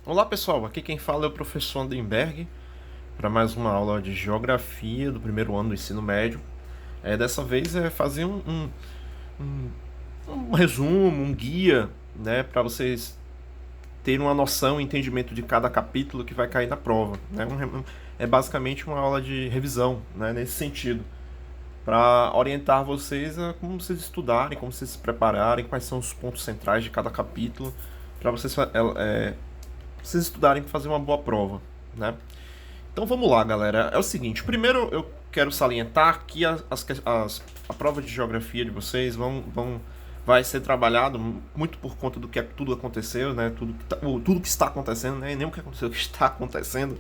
Olá pessoal, aqui quem fala é o professor Andenberg para mais uma aula de Geografia do primeiro ano do ensino médio. Dessa vez é fazer um resumo, um guia, né, para vocês terem uma noção e entendimento de cada capítulo que vai cair na prova. Né? É basicamente uma aula de revisão, né, nesse sentido, para orientar vocês a como vocês estudarem, como vocês se prepararem, quais são os pontos centrais de cada capítulo, para vocês estudarem e fazer uma boa prova, né? Então vamos lá, galera. É o seguinte, primeiro eu quero salientar que a prova de geografia de vocês vai ser trabalhado muito por conta do que tudo aconteceu, né? Tudo que está acontecendo, né? Nem o que aconteceu, o que está acontecendo.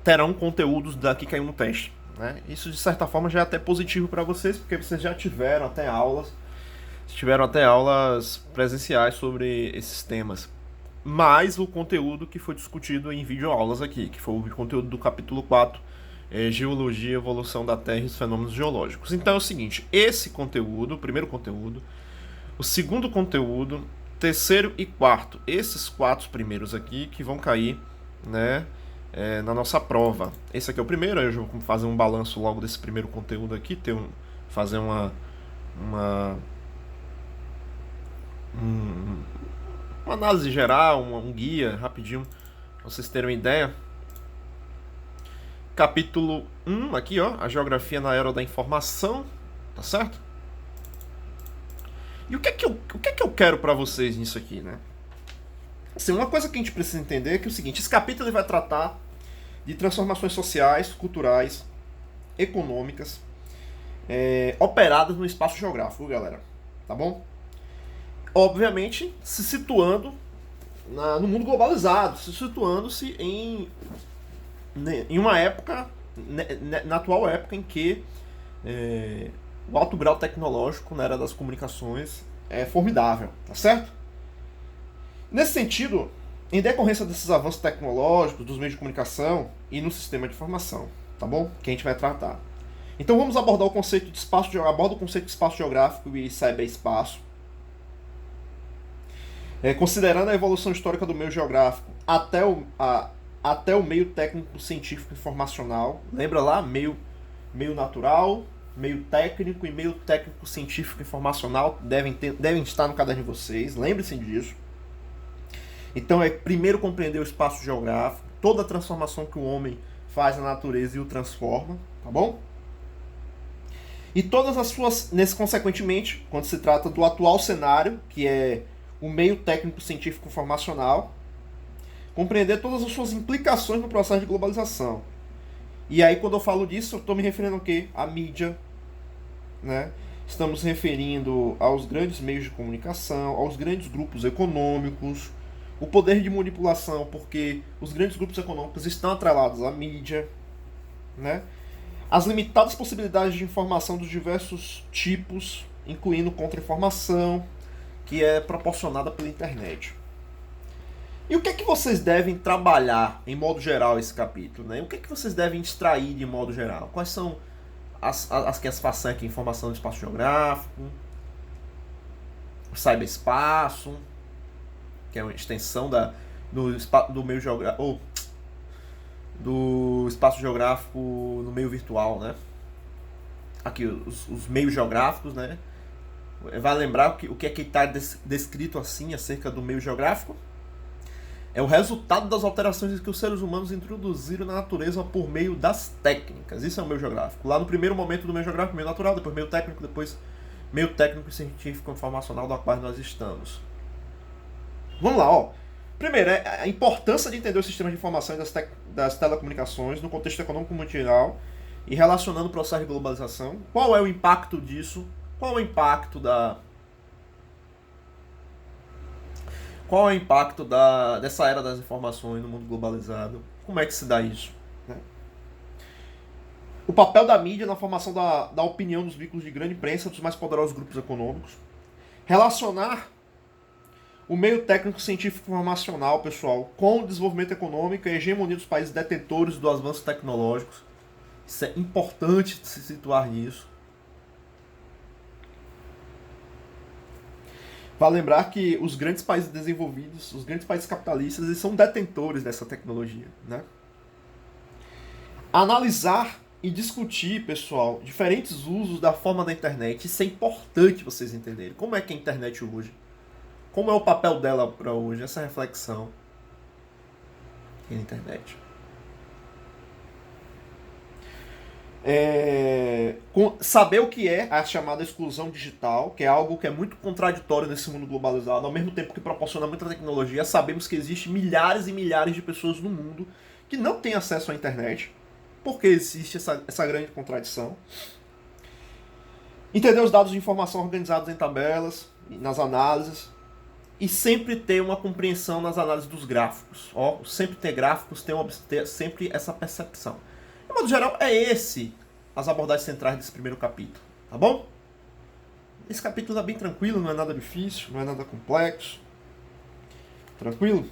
Terão conteúdos daqui caindo no teste. Né? Isso de certa forma já é até positivo para vocês, porque vocês já tiveram até aulas presenciais sobre esses temas, mais o conteúdo que foi discutido em videoaulas aqui, que foi o conteúdo do capítulo 4, Geologia e Evolução da Terra e os Fenômenos Geológicos. Então é o seguinte, esse conteúdo, o primeiro conteúdo, o segundo conteúdo, terceiro e quarto, esses quatro primeiros aqui que vão cair, né, na nossa prova. Esse aqui é o primeiro, aí eu vou fazer um balanço logo desse primeiro conteúdo aqui, fazer uma, um, uma análise geral, um guia rapidinho, pra vocês terem uma ideia. Capítulo 1, aqui ó, a geografia na era da informação, tá certo? E o que é que eu quero para vocês nisso aqui, né? Assim, uma coisa que a gente precisa entender é que é o seguinte, esse capítulo ele vai tratar de transformações sociais, culturais, econômicas, operadas no espaço geográfico, galera, tá bom? Obviamente, se situando no mundo globalizado, se situando-se em uma época, na atual época em que o alto grau tecnológico na era das comunicações é formidável, tá certo? Nesse sentido, em decorrência desses avanços tecnológicos, dos meios de comunicação e no sistema de informação, tá bom? Que a gente vai tratar. Então vamos abordar o conceito de aborda o conceito de espaço geográfico e cyberespaço, considerando a evolução histórica do meio geográfico até o meio técnico científico informacional. Lembra lá? Meio natural, meio técnico e meio técnico científico informacional devem estar no caderno de vocês. Lembre-se disso. Então primeiro compreender o espaço geográfico, toda a transformação que o homem faz na natureza e o transforma, tá bom? E todas as suas, consequentemente, quando se trata do atual cenário, que é o meio técnico científico informacional, compreender todas as suas implicações no processo de globalização. E aí, quando eu falo disso, eu estou me referindo ao quê? À mídia, né? Estamos referindo aos grandes meios de comunicação, aos grandes grupos econômicos, o poder de manipulação, porque os grandes grupos econômicos estão atrelados à mídia, né? As limitadas possibilidades de informação dos diversos tipos, incluindo contra-informação, que é proporcionada pela internet. E o que é que vocês devem trabalhar, em modo geral, esse capítulo? Né? O que é que vocês devem extrair de modo geral? Quais são as façanhas aqui? Informação do espaço geográfico, o cyberespaço, que é uma extensão do meio geográfico, ou do espaço geográfico no meio virtual, né? Aqui, os meios geográficos, né? Vai lembrar o que é que está descrito assim acerca do meio geográfico? É o resultado das alterações que os seres humanos introduziram na natureza por meio das técnicas. Isso é o meio geográfico. Lá no primeiro momento do meio geográfico, meio natural, depois meio técnico, depois meio técnico científico informacional do qual nós estamos. Vamos lá, ó. Primeiro, a importância de entender o sistema de informação e das telecomunicações no contexto econômico mundial e relacionando o processo de globalização. Qual é o impacto disso? Qual é o impacto dessa era das informações no mundo globalizado? Como é que se dá isso? Né? O papel da mídia na formação da opinião dos veículos de grande imprensa dos mais poderosos grupos econômicos. Relacionar o meio técnico científico informacional, pessoal, com o desenvolvimento econômico e a hegemonia dos países detentores dos avanços tecnológicos. Isso é importante se situar nisso. Vale lembrar que os grandes países desenvolvidos, os grandes países capitalistas, eles são detentores dessa tecnologia, né? Analisar e discutir, pessoal, diferentes usos da forma da internet. Isso é importante vocês entenderem. Como é que é a internet hoje? Como é o papel dela para hoje? Essa reflexão na internet. Saber o que é a chamada exclusão digital, que é algo que é muito contraditório nesse mundo globalizado, ao mesmo tempo que proporciona muita tecnologia, sabemos que existem milhares e milhares de pessoas no mundo que não têm acesso à internet, porque existe essa grande contradição. Entender os dados de informação organizados em tabelas, nas análises, e sempre ter uma compreensão nas análises dos gráficos. Sempre ter gráficos, ter sempre essa percepção. De modo geral, é esse as abordagens centrais desse primeiro capítulo, tá bom? Esse capítulo é bem tranquilo, não é nada difícil, não é nada complexo. Tranquilo?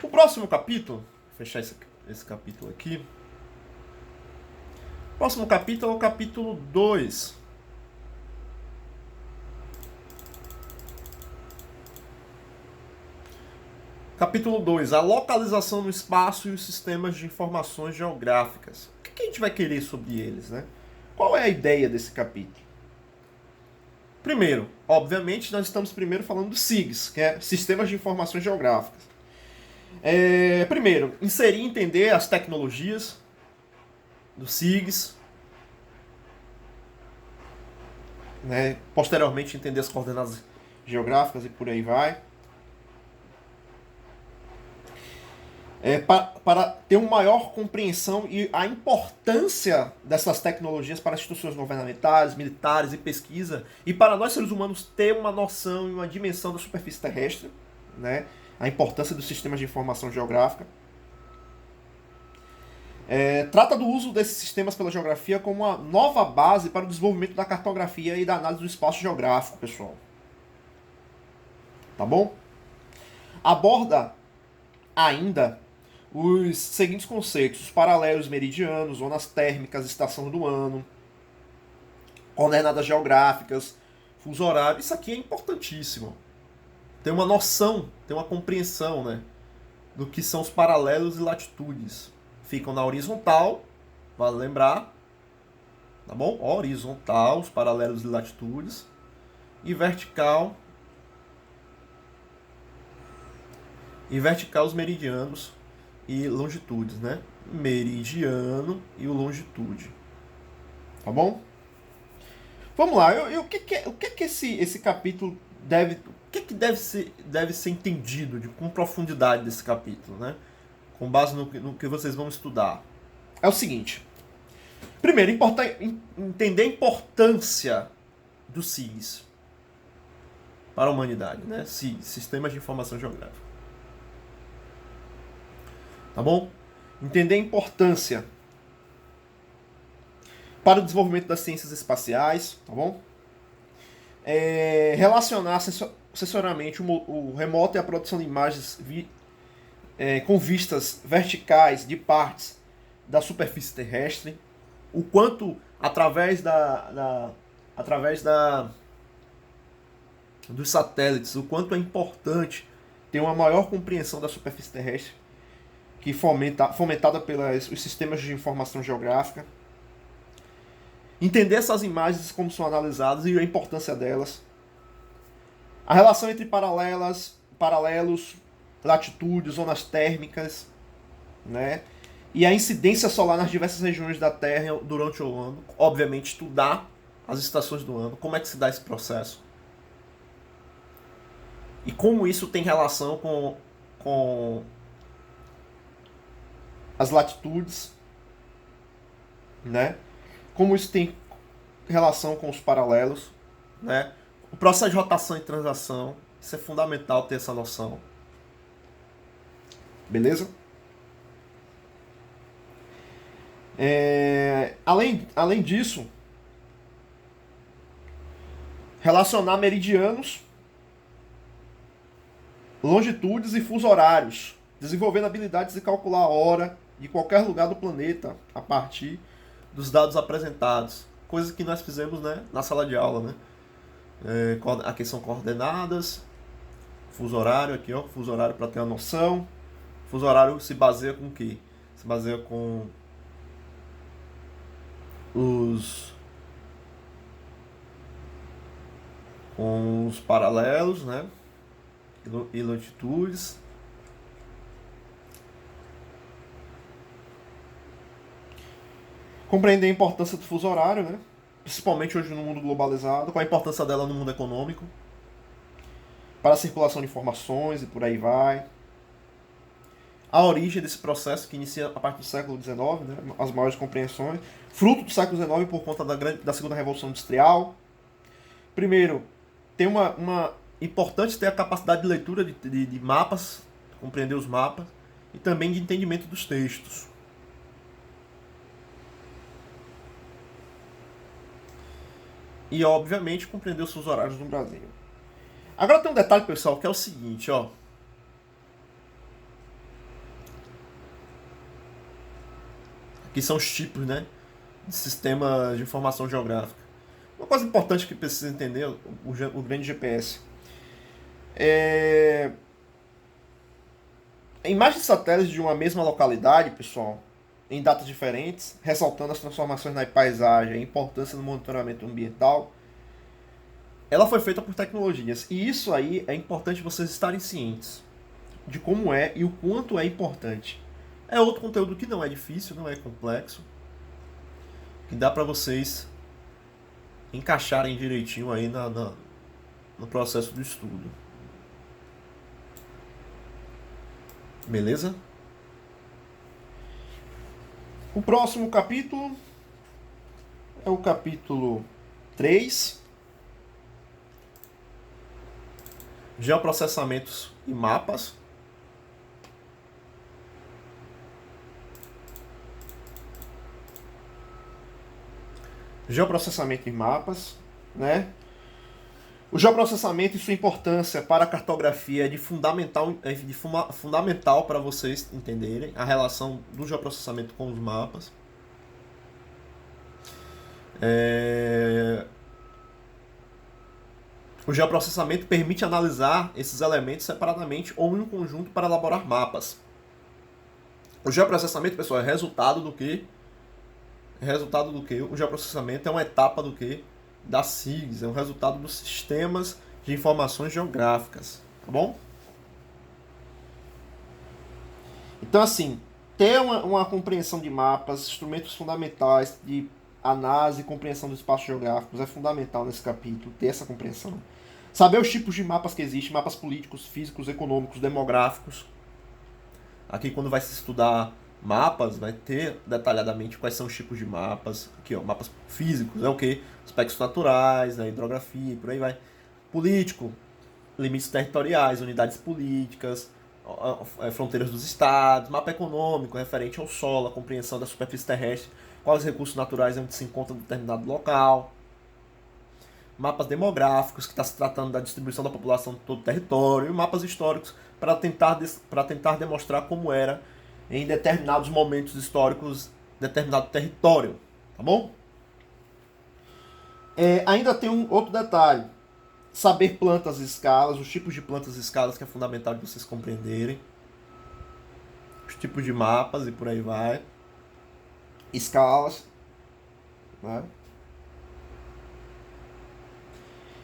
O próximo capítulo, vou fechar esse capítulo aqui. O próximo capítulo é o capítulo 2. Capítulo 2, a localização no espaço e os sistemas de informações geográficas. O que a gente vai querer sobre eles, né? Qual é a ideia desse capítulo? Primeiro, obviamente, nós estamos primeiro falando do SIGs, que é Sistemas de Informações Geográficas. Primeiro, inserir e entender as tecnologias do SIGs. Né? Posteriormente, entender as coordenadas geográficas e por aí vai. Para ter uma maior compreensão e a importância dessas tecnologias para as instituições governamentais, militares e pesquisa, e para nós seres humanos ter uma noção e uma dimensão da superfície terrestre, né? A importância dos sistemas de informação geográfica. Trata do uso desses sistemas pela geografia como uma nova base para o desenvolvimento da cartografia e da análise do espaço geográfico, pessoal. Tá bom? Aborda ainda os seguintes conceitos: os paralelos meridianos, zonas térmicas, estação do ano, coordenadas geográficas, fuso horário. Isso aqui é importantíssimo. Ter uma noção, ter uma compreensão, né, do que são os paralelos e latitudes. Ficam na horizontal, vale lembrar, tá bom? Horizontal, os paralelos e latitudes, e vertical, os meridianos e longitudes, né? Meridiano e o longitude. Tá bom? Vamos lá. O que esse capítulo deve... O que deve ser entendido com profundidade desse capítulo, né? Com base no que vocês vão estudar. É o seguinte. Primeiro, entender a importância dos SIGs para a humanidade, né? SIGs, Sistemas de Informação Geográfica. Tá bom? Entender a importância para o desenvolvimento das ciências espaciais, tá bom? Relacionar assessoramente o remoto e a produção de imagens com vistas verticais de partes da superfície terrestre, o quanto através dos satélites, o quanto é importante ter uma maior compreensão da superfície terrestre, que fomentada pelos sistemas de informação geográfica. Entender essas imagens, como são analisadas e a importância delas. A relação entre paralelos, latitudes, zonas térmicas, né? E a incidência solar nas diversas regiões da Terra durante o ano. Obviamente, estudar as estações do ano, como é que se dá esse processo. E como isso tem relação com as latitudes, né? Como isso tem relação com os paralelos, né? O processo de rotação e translação, isso é fundamental ter essa noção. Beleza? Além disso, relacionar meridianos, longitudes e fuso horários, desenvolvendo habilidades de calcular a hora de qualquer lugar do planeta a partir dos dados apresentados. Coisa que nós fizemos, né, na sala de aula, né? Aqui são coordenadas, fuso horário aqui, ó, fuso horário para ter uma noção. Fuso horário se baseia com o quê? Se baseia com os paralelos, né? E longitudes. Compreender a importância do fuso horário, né? Principalmente hoje no mundo globalizado, qual a importância dela no mundo econômico, para a circulação de informações e por aí vai. A origem desse processo que inicia a partir do século XIX, né? As maiores compreensões, fruto do século XIX por conta da segunda revolução industrial. Primeiro, tem uma importante ter a capacidade de leitura de mapas, compreender os mapas, e também de entendimento dos textos. E, obviamente, compreender os fusos horários no Brasil. Agora tem um detalhe, pessoal, que é o seguinte, ó. Aqui são os tipos, né, de sistema de informação geográfica. Uma coisa importante que precisa entender, o grande GPS. Imagens de satélites de uma mesma localidade, pessoal, em datas diferentes, ressaltando as transformações na paisagem, a importância do monitoramento ambiental, ela foi feita por tecnologias. E isso aí é importante vocês estarem cientes de como é e o quanto é importante. É outro conteúdo que não é difícil, não é complexo, que dá para vocês encaixarem direitinho aí no processo do estudo. Beleza? O próximo capítulo é o capítulo 3. Geoprocessamentos e mapas. Geoprocessamento e mapas, né? O geoprocessamento e sua importância para a cartografia é de fundamental para vocês entenderem a relação do geoprocessamento com os mapas. O geoprocessamento permite analisar esses elementos separadamente ou em um conjunto para elaborar mapas. O geoprocessamento, pessoal, é resultado do que? O geoprocessamento é uma etapa do que? Das SIGs, é um resultado dos sistemas de informações geográficas, tá bom? Então, assim, ter uma compreensão de mapas, instrumentos fundamentais de análise e compreensão dos espaços geográficos é fundamental nesse capítulo, ter essa compreensão. Saber os tipos de mapas que existem, mapas políticos, físicos, econômicos, demográficos. Aqui, quando vai se estudar mapas, vai ter detalhadamente quais são os tipos de mapas. Aqui, ó, mapas físicos, é o que? Aspectos naturais, a hidrografia, por aí vai. Político, limites territoriais, unidades políticas, fronteiras dos estados. Mapa econômico, referente ao solo, a compreensão da superfície terrestre, quais recursos naturais onde se encontra determinado local. Mapas demográficos, que está se tratando da distribuição da população de todo o território. E mapas históricos, para tentar demonstrar como era em determinados momentos históricos determinado território, tá bom? Ainda tem um outro detalhe, saber plantas e escalas, os tipos de plantas e escalas que é fundamental de vocês compreenderem, os tipos de mapas e por aí vai, escalas, né?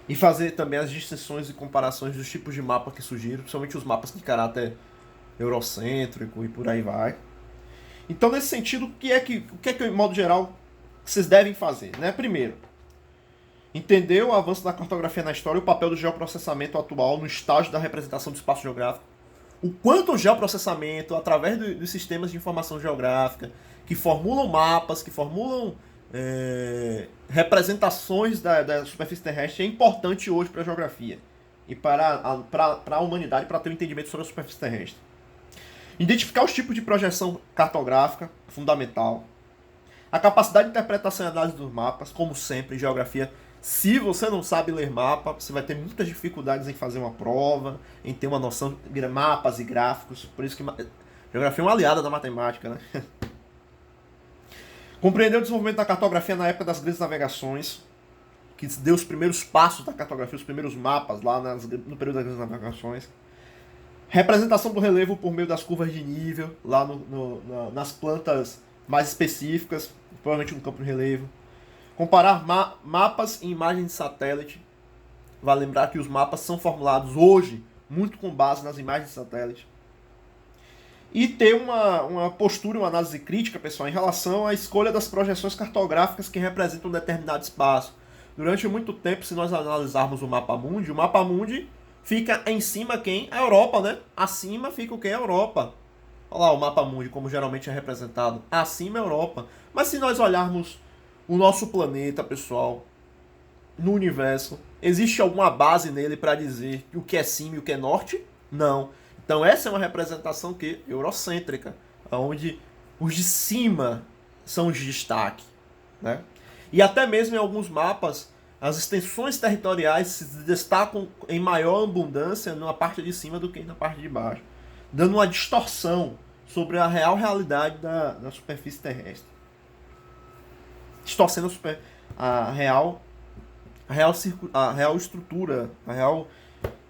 E fazer também as distinções e comparações dos tipos de mapa que surgiram, principalmente os mapas de caráter eurocêntrico e por aí vai. Então, nesse sentido, o que é que, de modo geral, vocês devem fazer? Né? Primeiro, entender o avanço da cartografia na história e o papel do geoprocessamento atual no estágio da representação do espaço geográfico. O quanto o geoprocessamento, através dos sistemas de informação geográfica, que formulam mapas, que formulam representações da superfície terrestre, é importante hoje para a geografia e para a humanidade, para ter um entendimento sobre a superfície terrestre. Identificar os tipos de projeção cartográfica, fundamental. A capacidade de interpretação e análise dos mapas, como sempre, em geografia. Se você não sabe ler mapa, você vai ter muitas dificuldades em fazer uma prova, em ter uma noção de mapas e gráficos. Por isso que geografia é uma aliada da matemática, né? Compreender o desenvolvimento da cartografia na época das grandes navegações. que deu os primeiros passos da cartografia, os primeiros mapas lá no período das grandes navegações. Representação do relevo por meio das curvas de nível, lá nas plantas mais específicas, provavelmente no campo de relevo. Comparar mapas e imagens de satélite. Vale lembrar que os mapas são formulados hoje muito com base nas imagens de satélite. E ter uma postura, uma análise crítica, pessoal, em relação à escolha das projeções cartográficas que representam um determinado espaço. Durante muito tempo, se nós analisarmos o mapa mundi fica em cima quem? A Europa, né? Acima fica o que? A Europa. Olha lá o mapa mundi, como geralmente é representado. Acima é a Europa. Mas se nós olharmos o nosso planeta, pessoal, no universo, existe alguma base nele para dizer o que é cima e o que é norte? Não. Então essa é uma representação que eurocêntrica, onde os de cima são os de destaque, né? E até mesmo em alguns mapas, as extensões territoriais se destacam em maior abundância na parte de cima do que na parte de baixo, dando uma distorção sobre a real realidade da superfície terrestre. Distorcendo a real estrutura, a real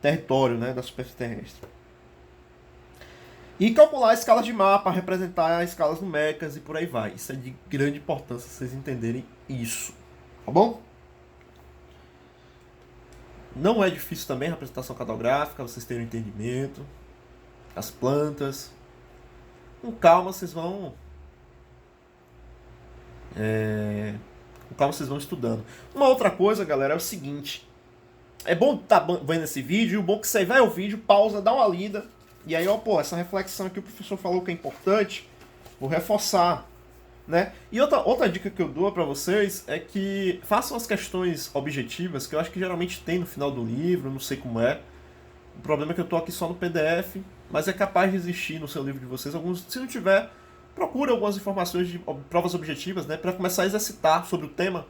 território, né, da superfície terrestre. E calcular escalas de mapa, representar escalas numéricas e por aí vai. Isso é de grande importância vocês entenderem isso. Tá bom? Não é difícil também a representação cartográfica, vocês terem um entendimento. As plantas. Com calma vocês vão... Com calma vocês vão estudando. Uma outra coisa, galera, é o seguinte. É bom estar vendo esse vídeo, o bom é que você vai ao vídeo, pausa, dá uma lida. E aí, ó, pô, essa reflexão que o professor falou que é importante, vou reforçar, né? E outra dica que eu dou para vocês é que façam as questões objetivas, que eu acho que geralmente tem no final do livro, não sei como é. O problema é que eu tô aqui só no PDF, mas é capaz de existir no seu livro de vocês. Se não tiver, procure algumas informações de provas objetivas, né? Para começar a exercitar sobre o tema,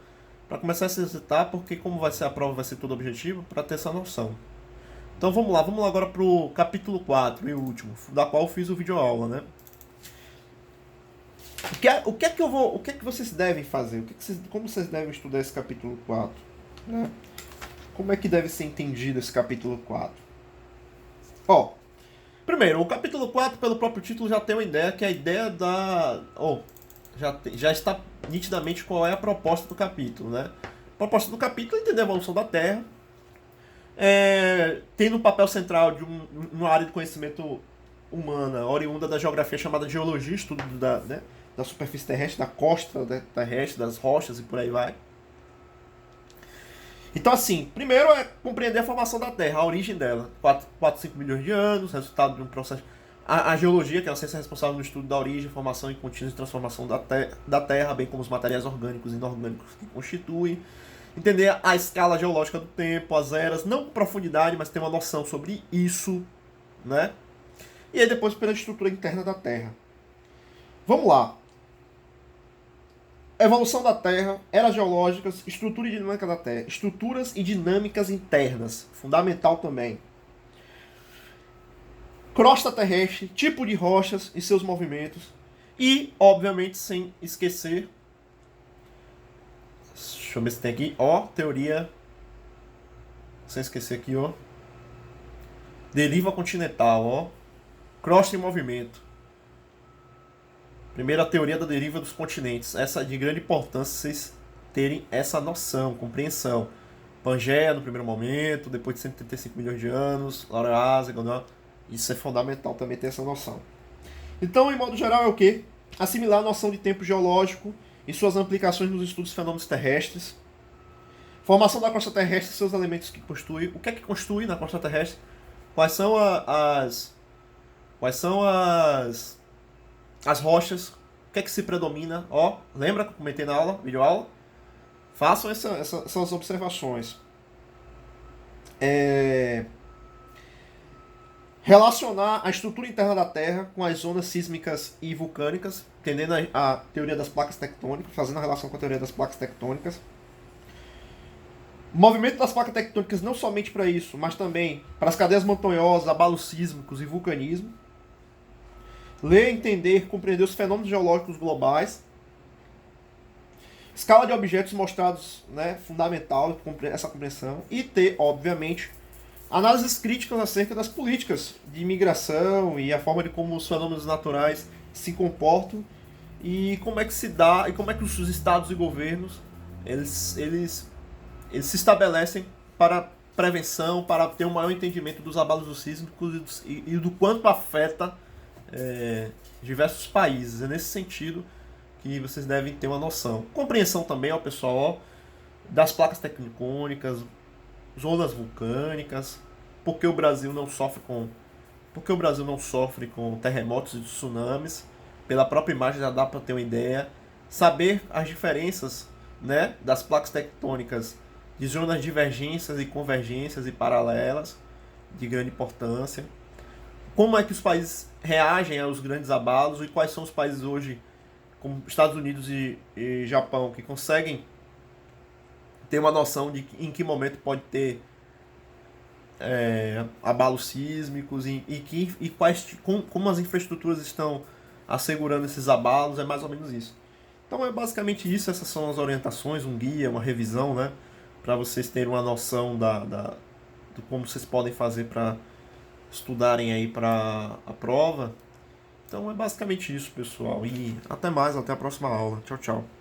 para começar a se exercitar, porque como vai ser a prova, vai ser toda objetiva, para ter essa noção. Então vamos lá agora pro capítulo 4 e último, da qual eu fiz o vídeo aula, né? O que é que vocês devem fazer? Como vocês devem estudar esse capítulo 4? Né? Como é que deve ser entendido esse capítulo 4? Ó, primeiro, o capítulo 4, pelo próprio título, já tem uma ideia, que é a ideia da... já está nitidamente qual é a proposta do capítulo, né? A proposta do capítulo é entender a evolução da Terra, tendo um papel central de uma área de conhecimento humana, oriunda da geografia chamada geologia, estudo da superfície terrestre, da costa terrestre, das rochas e por aí vai. Então, assim, primeiro é compreender a formação da Terra, a origem dela. 4, 5 milhões de anos, resultado de um processo... A geologia, que é a ciência responsável no estudo da origem, formação e contínua transformação da Terra, bem como os materiais orgânicos e inorgânicos que constituem. Entender a escala geológica do tempo, as eras, não com profundidade, mas ter uma noção sobre isso, né? E aí depois pela estrutura interna da Terra. Vamos lá. Evolução da Terra, eras geológicas, estrutura e dinâmica da Terra. Estruturas e dinâmicas internas, fundamental também. Crosta terrestre, tipo de rochas e seus movimentos. E, obviamente, sem esquecer... Deixa eu ver se tem aqui, ó, teoria... Sem esquecer aqui, ó. Deriva continental, ó. Crosta em movimento. Primeiro, a teoria da deriva dos continentes. Essa é de grande importância vocês terem essa noção, compreensão. Pangeia no primeiro momento, depois de 135 milhões de anos, Laureásia, isso é fundamental também ter essa noção. Então, em modo geral, é o quê? Assimilar a noção de tempo geológico e suas implicações nos estudos de fenômenos terrestres. Formação da crosta terrestre e seus elementos que constituem. O que é que constitui na crosta terrestre? Quais são as rochas? O que é que se predomina? Ó, lembra que eu comentei na aula, videoaula? Façam essas observações. Relacionar a estrutura interna da Terra com as zonas sísmicas e vulcânicas, entendendo a teoria das placas tectônicas, fazendo a relação com a teoria das placas tectônicas. O movimento das placas tectônicas não somente para isso, mas também para as cadeias montanhosas, abalos sísmicos e vulcanismo. Ler, entender, compreender os fenômenos geológicos globais. escala de objetos mostrados, né, fundamental essa compreensão, e ter, obviamente, análises críticas acerca das políticas de imigração e a forma de como os fenômenos naturais se comportam e como é que se dá e como é que os estados e governos eles se estabelecem para prevenção, para ter um maior entendimento dos abalos sísmicos e do quanto afeta diversos países. É nesse sentido que vocês devem ter uma noção. Compreensão também, ó, pessoal, ó, das placas tectônicas, zonas vulcânicas, porque o Brasil não sofre com terremotos e tsunamis. Pela própria imagem já dá para ter uma ideia. Saber as diferenças, né, das placas tectônicas de zonas divergências e convergências e paralelas de grande importância. Como é que os países reagem aos grandes abalos e quais são os países hoje, como Estados Unidos e Japão, que conseguem ter uma noção de em que momento pode ter abalos sísmicos e como as infraestruturas estão assegurando esses abalos. É mais ou menos isso. Então é basicamente isso, essas são as orientações, um guia, uma revisão, né, para vocês terem uma noção de como vocês podem fazer para estudarem aí para a prova. Então é basicamente isso, pessoal, e até mais, até a próxima aula. Tchau, tchau.